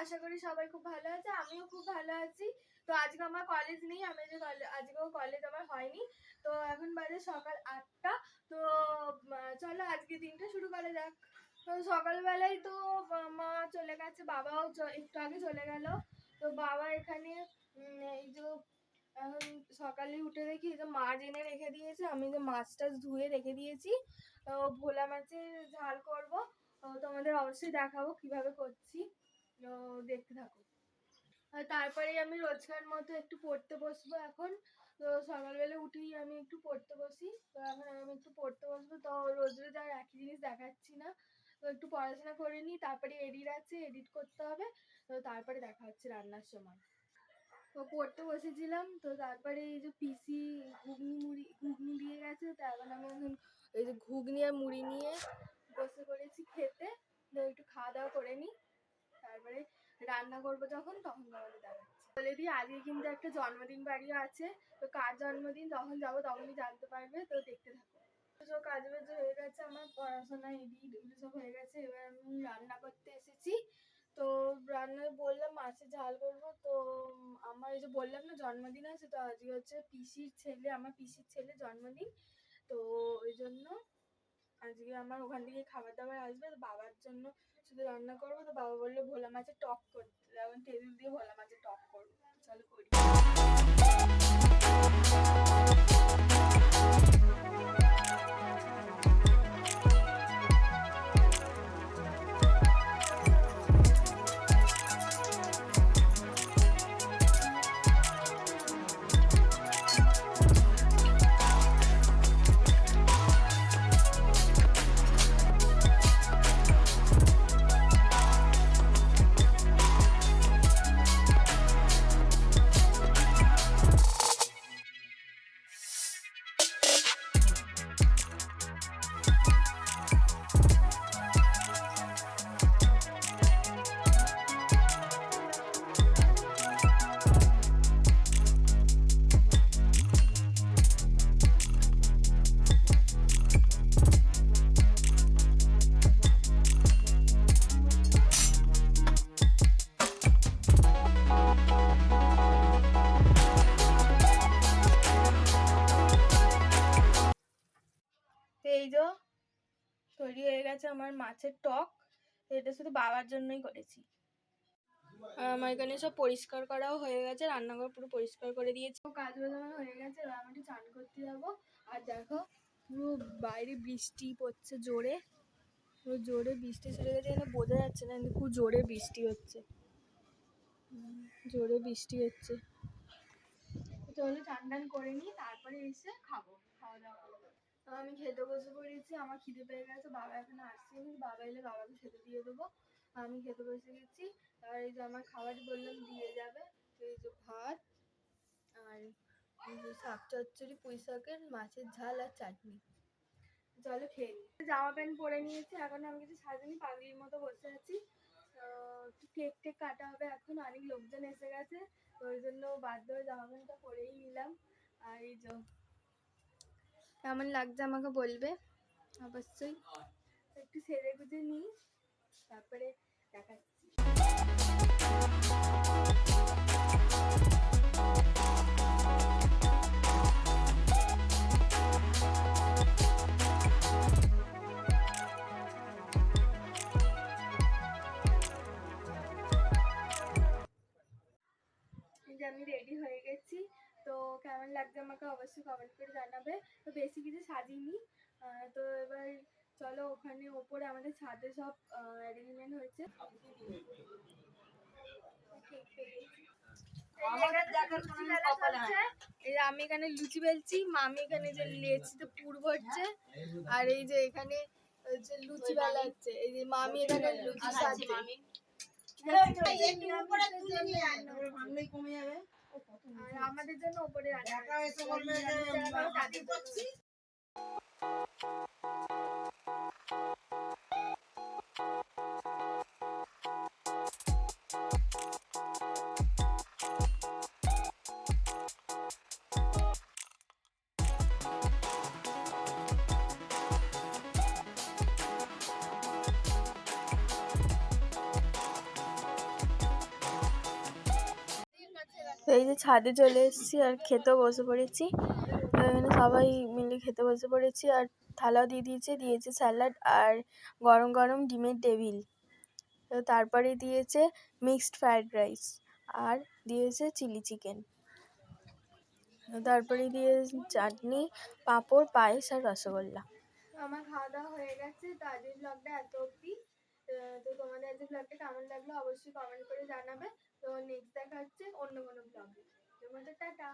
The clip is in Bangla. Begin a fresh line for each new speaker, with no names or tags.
আশা করি সবাই খুব ভালো আছে, আমিও খুব ভালো আছি। তো আজকে আমার কলেজ নেই, আমি যে আজকেও কলেজ আমার হয়নি। তো এখন বাজে সকাল 8টা। তো চলো আজকে দিনটা শুরু করা যাক। তো সকালবেলায় তো মা চলে গেছে, বাবাও একটু আগে চলে গেল। তো বাবা এখানে এই যে এখন সকালে উঠে দেখি যে মাছ এনে রেখে দিয়েছে, আমি যে মাছ টাছ ধুয়ে রেখে দিয়েছি। ভোলা মাছের ঝাল করবো, তোমাদের অবশ্যই দেখাবো কিভাবে করছি, দেখতে থাকো। আর তারপরে আমি রোজকার মতো একটু পড়তে বসবো এখন। তো সকালবেলা উঠেই আমি একটু পড়তে বসি। তো এখন আমি একটু পড়তে বসবো। তো রোজ রোজ আর একই জিনিস দেখাচ্ছি না, তো একটু পড়াশোনা করে নিই, তারপরে এডিট করতে হবে। তো তারপরে দেখা হচ্ছে রান্নার সময়। তো পড়তে বসেছিলাম, তো তারপরে এই যে পিসি ঘুগনি দিয়ে গেছে। তো এখন আমি এখন এই যে ঘুগনি আর মুড়ি নিয়ে বসে পড়েছি খেতে। তো একটু খাওয়া দাওয়া করে নিই, তারপরে রান্না করবো তখন তোমাদের দেখাচ্ছি। বলে দিই আজকে কিন্তু একটা জন্মদিন বাড়িও আছে। তো কার জন্মদিন যখন যাবো তখনই জানতে পারবে, তো দেখতে থাকো। তো কাজ বাজ হয়ে গেছে, আমার পড়াশোনা এডিট এগুলো সব হয়ে গেছে। এবার আমি রান্না করতে এসেছি। তো রান্নায় বললাম মাছের ঝাল করবো। তো আমার এই যে বললাম না জন্মদিন আছে, তো আজকে হচ্ছে আমার পিসির ছেলে জন্মদিন। তো ওই জন্য আজকে আমার ওখান থেকে খাবার দাবার আসবে। তো বাবার জন্য শুধু রান্না করবো। তো বাবা বললো ভোলা মাছের টক করতে, যেমন তেঁতুল দিয়ে ভোলা মাছের টক করবো। চলো করি। এই যে তৈরি হয়ে গেছে আমার মাছের টক। এটা শুধু বাবার জন্যই করেছি। আর আমার এখানে সব পরিষ্কার করাও হয়ে গেছে, রান্নাঘর পুরো পরিষ্কার করে দিয়েছি। কাজ বাজ আমার হয়ে গেছে, এবার আমি একটু চান করতে যাবো। আর দেখো পুরো বাইরে বৃষ্টি পড়ছে জোরে, পুরো জোরে বৃষ্টি ছেড়ে গেছে। এখানে বোঝা যাচ্ছে না, কিন্তু খুব জোরে বৃষ্টি হচ্ছে, জোরে বৃষ্টি হচ্ছে। চলো চান টান করে নিই, তারপরে এসে খাবো, খাওয়া দাওয়া করবো। তো আমি খেতে বসে পড়েছি, আমার খিদে পেয়ে গেছে। বাবা এখনো আসছেনি, বাবা এলে বাবাকে খেতে দিয়ে দেবো। আমি খেতে বসে গেছি। আর এই যে আমার খাবার বললাম দিয়ে যাবে। তো এই যে ভাত আর এই যে শাক চচ্চড়ি, পুঁই শাকের মাছের ঝাল আর চাটনি। চলো খেয়ে নিই। জামা প্যান্ট পরে নিয়েছি, এখন আমি কিছু সাজিনি, পাগলির মতো বসে আছি। একটু কেক টেক কাটা হবে এখন, অনেক লোকজন এসে গেছে। তো ওই জন্য বাধ্য হয়ে জামা প্যান্টটা পরেই নিলাম। আর এই যে কেমন লাগছে আমাকে বলবে অবশ্যই। একটু সেরে গুজে নিই, তারপরে দেখাচ্ছি। যে আমি রেডি হয়ে গেছি। তো কেমন লাগছে আমাকে অবশ্যই কমেন্ট করে জানাবে। তো বেশি কিছু সাজিনি। তো এবার চলো, ওখানে ওপরে আমাদের ছাদে সব অ্যারেঞ্জমেন্ট হয়েছে। আমি এখানে লুচি বেলছি, মামি এখানে যে লেচিতে পুর ভরছে। আর এই যে এখানে লুচি বেলা হচ্ছে, এই যে মামি এখানে লুচি সাজছে। আর আমাদের জন্য ওপরে এই যে ছাদে চলে এসেছি আর খেতেও বসে পড়েছি। এখানে সবাই মিলে খেতে বসে পড়েছি আর থালাও দিয়েছে স্যালাড আর গরম গরম ডিমের টেবিল। তো তারপরে দিয়েছে মিক্সড ফ্রাইড রাইস আর দিয়েছে চিলি চিকেন। তারপরে দিয়েছে চাটনি, পাঁপড়, পায়েস আর রসগোল্লা। আমার খাওয়া দাওয়া হয়ে গেছে। তো আজকের ব্লগটা এত অবধি। তো তোমাদের আজকের ব্লগটা কেমন লাগলো অবশ্যই কমেন্ট করে জানাবে। তো নেক্সট দেখা হচ্ছে অন্য কোনো ব্লগে। তোমাদের টাটা।